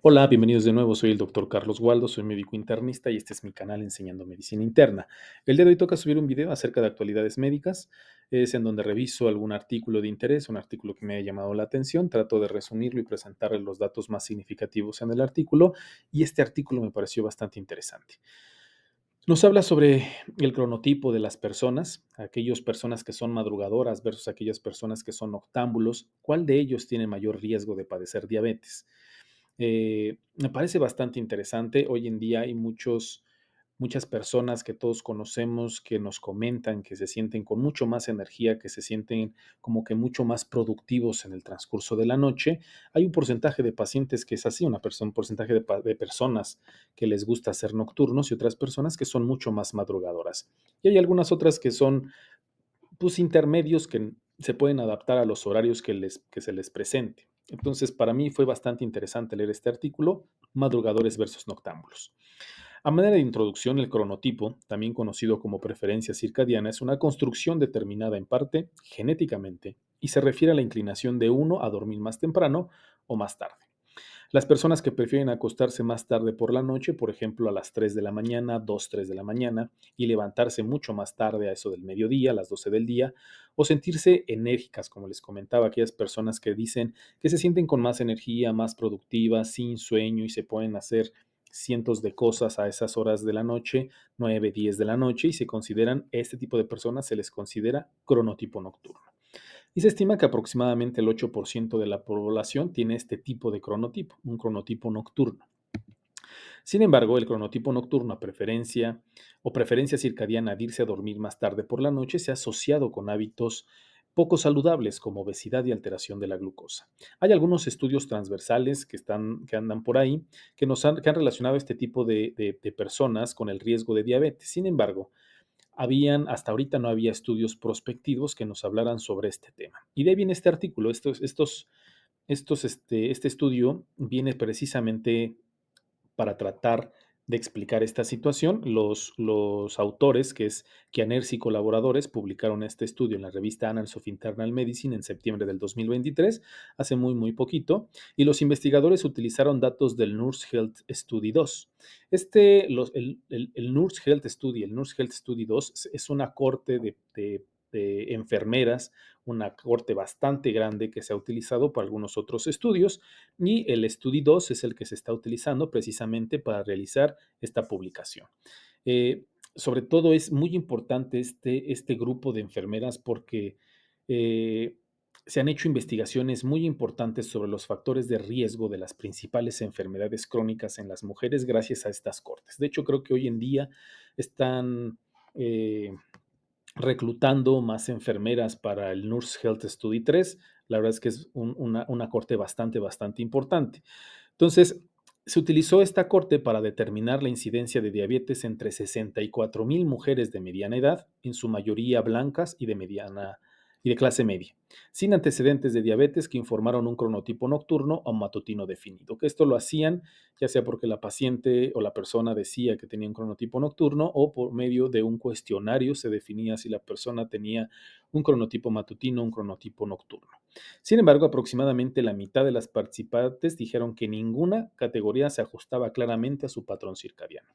Hola, bienvenidos de nuevo. Soy el doctor Carlos Waldo, soy médico internista y este es mi canal Enseñando Medicina Interna. El día de hoy toca subir un video acerca de actualidades médicas. Es en donde reviso algún artículo de interés, un artículo que me haya llamado la atención. Trato de resumirlo y presentarle los datos más significativos en el artículo. Y este artículo me pareció bastante interesante. Nos habla sobre el cronotipo de las personas, aquellas personas que son madrugadoras versus aquellas personas que son noctámbulos. ¿Cuál de ellos tiene mayor riesgo de padecer diabetes? Me parece bastante interesante. Hoy en día hay muchas personas que todos conocemos que nos comentan que se sienten con mucho más energía, que se sienten como que mucho más productivos en el transcurso de la noche. Hay un porcentaje de pacientes que es así, un porcentaje de personas que les gusta ser nocturnos y otras personas que son mucho más madrugadoras. Y hay algunas otras que son pues, intermedios que se pueden adaptar a los horarios que se les presente. Entonces, para mí fue bastante interesante leer este artículo, madrugadores versus noctámbulos. A manera de introducción, el cronotipo, también conocido como preferencia circadiana, es una construcción determinada en parte genéticamente y se refiere a la inclinación de uno a dormir más temprano o más tarde. Las personas que prefieren acostarse más tarde por la noche, por ejemplo a las 3 de la mañana, 2, 3 de la mañana, y levantarse mucho más tarde a eso del mediodía, a las 12 del día, o sentirse enérgicas, como les comentaba, aquellas personas que dicen que se sienten con más energía, más productivas, sin sueño y se pueden hacer cientos de cosas a esas horas de la noche, 9, 10 de la noche, y se consideran, este tipo de personas se les considera cronotipo nocturno. Y se estima que aproximadamente el 8% de la población tiene este tipo de cronotipo, un cronotipo nocturno. Sin embargo, el cronotipo nocturno a preferencia o preferencia circadiana de irse a dormir más tarde por la noche se ha asociado con hábitos poco saludables como obesidad y alteración de la glucosa. Hay algunos estudios transversales que andan por ahí que han relacionado este tipo de personas con el riesgo de diabetes. Sin embargo, hasta ahorita no había estudios prospectivos que nos hablaran sobre este tema. Y de ahí viene este artículo. Este estudio viene precisamente para tratar de explicar esta situación. Los autores, que es Kianer y colaboradores, publicaron este estudio en la revista Annals of Internal Medicine en septiembre del 2023, hace muy, muy poquito, y los investigadores utilizaron datos del Nurse Health Study 2. El Nurse Health Study, el Nurse Health Study 2 es una corte de enfermeras, una corte bastante grande que se ha utilizado para algunos otros estudios y el Study 2 es el que se está utilizando precisamente para realizar esta publicación. Eh, Sobre todo es muy importante este grupo de enfermeras porque eh, se han hecho investigaciones muy importantes sobre los factores de riesgo de las principales enfermedades crónicas en las mujeres gracias a estas cortes. De hecho, creo que hoy en día están eh, reclutando más enfermeras para el Nurse Health Study 3. La verdad es que es una corte bastante, bastante importante. Entonces, se utilizó esta corte para determinar la incidencia de diabetes entre 64,000 mujeres de mediana edad, en su mayoría blancas y de clase media, sin antecedentes de diabetes que informaron un cronotipo nocturno o matutino definido. Que esto lo hacían ya sea porque la paciente o la persona decía que tenía un cronotipo nocturno o por medio de un cuestionario se definía si la persona tenía un cronotipo matutino o un cronotipo nocturno. Sin embargo, aproximadamente la mitad de las participantes dijeron que ninguna categoría se ajustaba claramente a su patrón circadiano.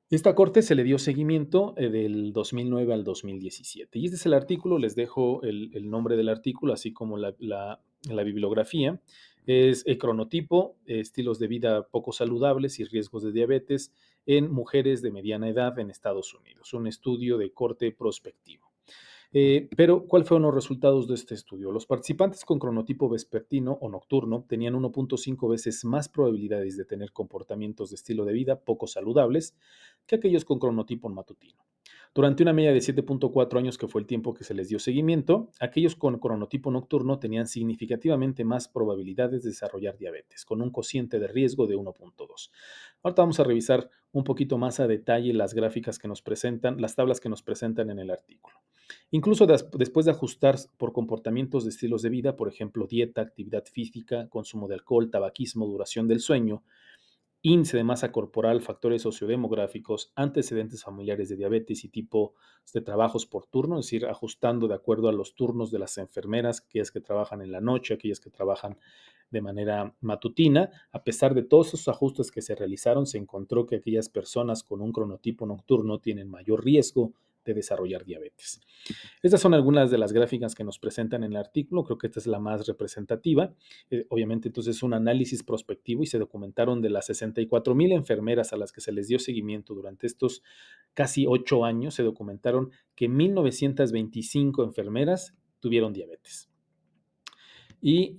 Esta corte se le dio seguimiento del 2009 al 2017. Y este es el artículo, les dejo el nombre del artículo, así como la bibliografía. Es el cronotipo, estilos de vida poco saludables y riesgos de diabetes en mujeres de mediana edad en Estados Unidos. Un estudio de corte prospectivo. Pero, ¿cuáles fueron los resultados de este estudio? Los participantes con cronotipo vespertino o nocturno tenían 1.5 veces más probabilidades de tener comportamientos de estilo de vida poco saludables que aquellos con cronotipo matutino. Durante una media de 7.4 años, que fue el tiempo que se les dio seguimiento, aquellos con cronotipo nocturno tenían significativamente más probabilidades de desarrollar diabetes, con un cociente de riesgo de 1.2. Ahorita vamos a revisar un poquito más a detalle las gráficas que nos presentan, las tablas que nos presentan en el artículo. Incluso después de ajustar por comportamientos de estilos de vida, por ejemplo, dieta, actividad física, consumo de alcohol, tabaquismo, duración del sueño, índice de masa corporal, factores sociodemográficos, antecedentes familiares de diabetes y tipo de trabajos por turno, es decir, ajustando de acuerdo a los turnos de las enfermeras, aquellas que trabajan en la noche, aquellas que trabajan de manera matutina. A pesar de todos esos ajustes que se realizaron, se encontró que aquellas personas con un cronotipo nocturno tienen mayor riesgo de desarrollar diabetes. Estas son algunas de las gráficas que nos presentan en el artículo, creo que esta es la más representativa. Obviamente, entonces, es un análisis prospectivo y se documentaron de las 64,000 enfermeras a las que se les dio seguimiento durante estos casi 8 años, se documentaron que 1,925 enfermeras tuvieron diabetes. Y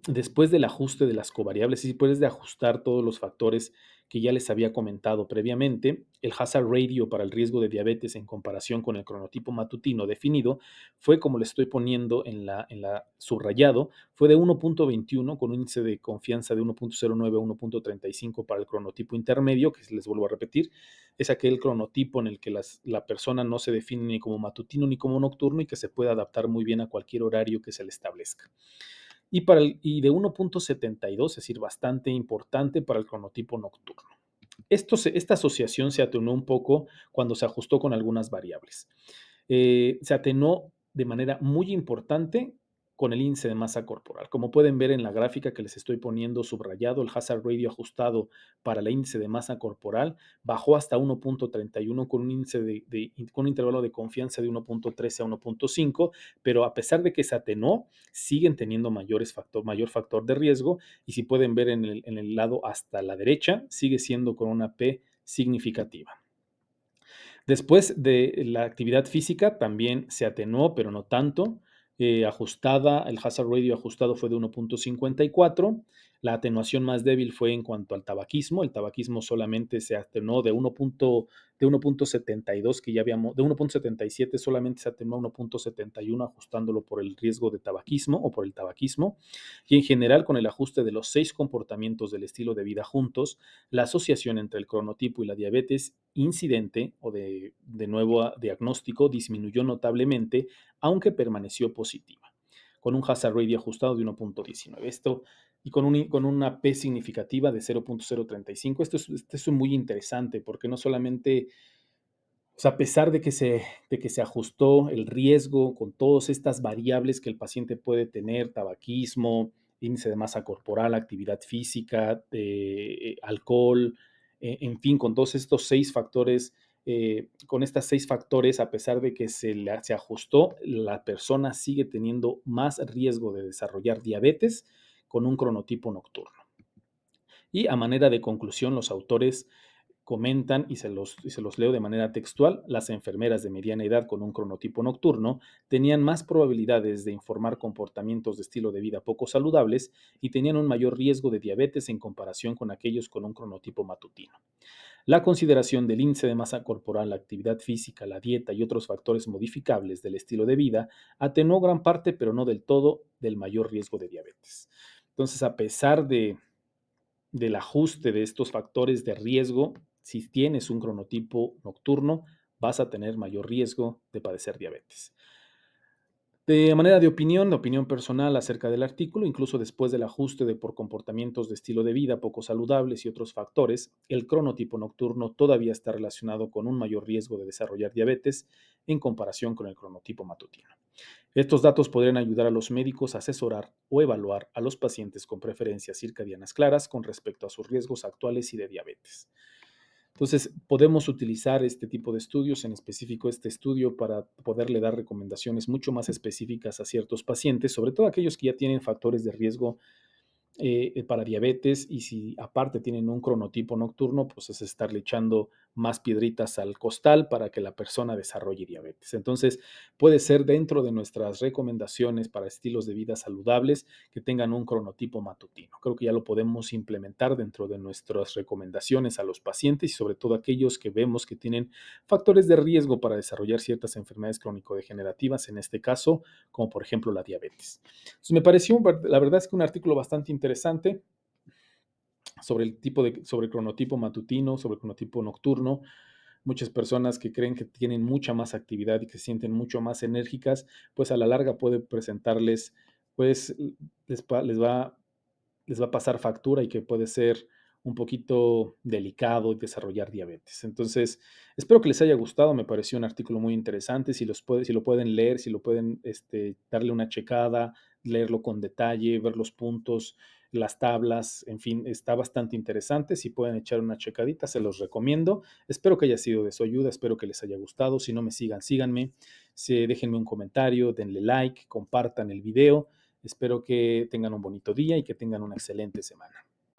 después del ajuste de las covariables, y después de ajustar todos los factores que ya les había comentado previamente, el hazard ratio para el riesgo de diabetes en comparación con el cronotipo matutino definido fue, como le estoy poniendo en la subrayado, fue de 1,21 con un índice de confianza de 1,09 a 1,35 para el cronotipo intermedio, que les vuelvo a repetir, es aquel cronotipo en el que la persona no se define ni como matutino ni como nocturno y que se puede adaptar muy bien a cualquier horario que se le establezca. Y de 1,72, es decir, bastante importante para el cronotipo nocturno. Esta asociación se atenuó un poco cuando se ajustó con algunas variables. Se atenuó de manera muy importante con el índice de masa corporal. Como pueden ver en la gráfica que les estoy poniendo subrayado, el hazard ratio ajustado para el índice de masa corporal bajó hasta 1,31 con un índice con un intervalo de confianza de 1,13 a 1,5, pero a pesar de que se atenuó, siguen teniendo mayor factor de riesgo, y si pueden ver en el lado hasta la derecha, sigue siendo con una P significativa. Después de la actividad física también se atenuó, pero no tanto. Ajustada, el hazard ratio ajustado fue de 1,54. La atenuación más débil fue en cuanto al tabaquismo. El tabaquismo solamente se atenuó de 1,72 que ya habíamos, de 1,77 solamente se atenuó a 1,71, ajustándolo por el riesgo de tabaquismo o por el tabaquismo. Y en general, con el ajuste de los 6 comportamientos del estilo de vida juntos, la asociación entre el cronotipo y la diabetes incidente o de nuevo diagnóstico disminuyó notablemente, aunque permaneció positiva, con un hazard ratio ajustado de 1,19. Esto y con una P significativa de 0,035. Esto es muy interesante porque no solamente, o sea, a pesar de que se ajustó el riesgo con todas estas variables que el paciente puede tener, tabaquismo, índice de masa corporal, actividad física, alcohol, en fin, con todos estos 6 factores, con estas 6 factores, a pesar de que se ajustó, la persona sigue teniendo más riesgo de desarrollar diabetes con un cronotipo nocturno. Y a manera de conclusión, los autores comentan, y se los leo de manera textual: las enfermeras de mediana edad con un cronotipo nocturno tenían más probabilidades de informar comportamientos de estilo de vida poco saludables y tenían un mayor riesgo de diabetes en comparación con aquellos con un cronotipo matutino. La consideración del índice de masa corporal, la actividad física, la dieta y otros factores modificables del estilo de vida atenuó gran parte, pero no del todo, del mayor riesgo de diabetes. Entonces, a pesar del ajuste de estos factores de riesgo, si tienes un cronotipo nocturno, vas a tener mayor riesgo de padecer diabetes. De manera de opinión personal acerca del artículo, incluso después del ajuste por comportamientos de estilo de vida poco saludables y otros factores, el cronotipo nocturno todavía está relacionado con un mayor riesgo de desarrollar diabetes en comparación con el cronotipo matutino. Estos datos podrían ayudar a los médicos a asesorar o evaluar a los pacientes con preferencias circadianas claras con respecto a sus riesgos actuales y de diabetes. Entonces, podemos utilizar este tipo de estudios, en específico este estudio, para poderle dar recomendaciones mucho más específicas a ciertos pacientes, sobre todo aquellos que ya tienen factores de riesgo para diabetes, y si aparte tienen un cronotipo nocturno, pues es estarle echando más piedritas al costal para que la persona desarrolle diabetes. Entonces, puede ser dentro de nuestras recomendaciones para estilos de vida saludables que tengan un cronotipo matutino. Creo que ya lo podemos implementar dentro de nuestras recomendaciones a los pacientes y sobre todo aquellos que vemos que tienen factores de riesgo para desarrollar ciertas enfermedades crónico-degenerativas, en este caso, como por ejemplo la diabetes. Entonces, me pareció, la verdad es que un artículo bastante interesante sobre el cronotipo matutino, sobre el cronotipo nocturno. Muchas personas que creen que tienen mucha más actividad y que se sienten mucho más enérgicas, pues a la larga puede presentarles, pues les va a pasar factura, y que puede ser un poquito delicado desarrollar diabetes. Entonces, espero que les haya gustado, me pareció un artículo muy interesante, si lo pueden leer, si lo pueden darle una checada, leerlo con detalle, ver los puntos, las tablas, en fin, está bastante interesante. Si pueden echar una checadita, se los recomiendo. Espero que haya sido de su ayuda, espero que les haya gustado. Si no me sigan, síganme. Déjenme un comentario, denle like, compartan el video. Espero que tengan un bonito día y que tengan una excelente semana.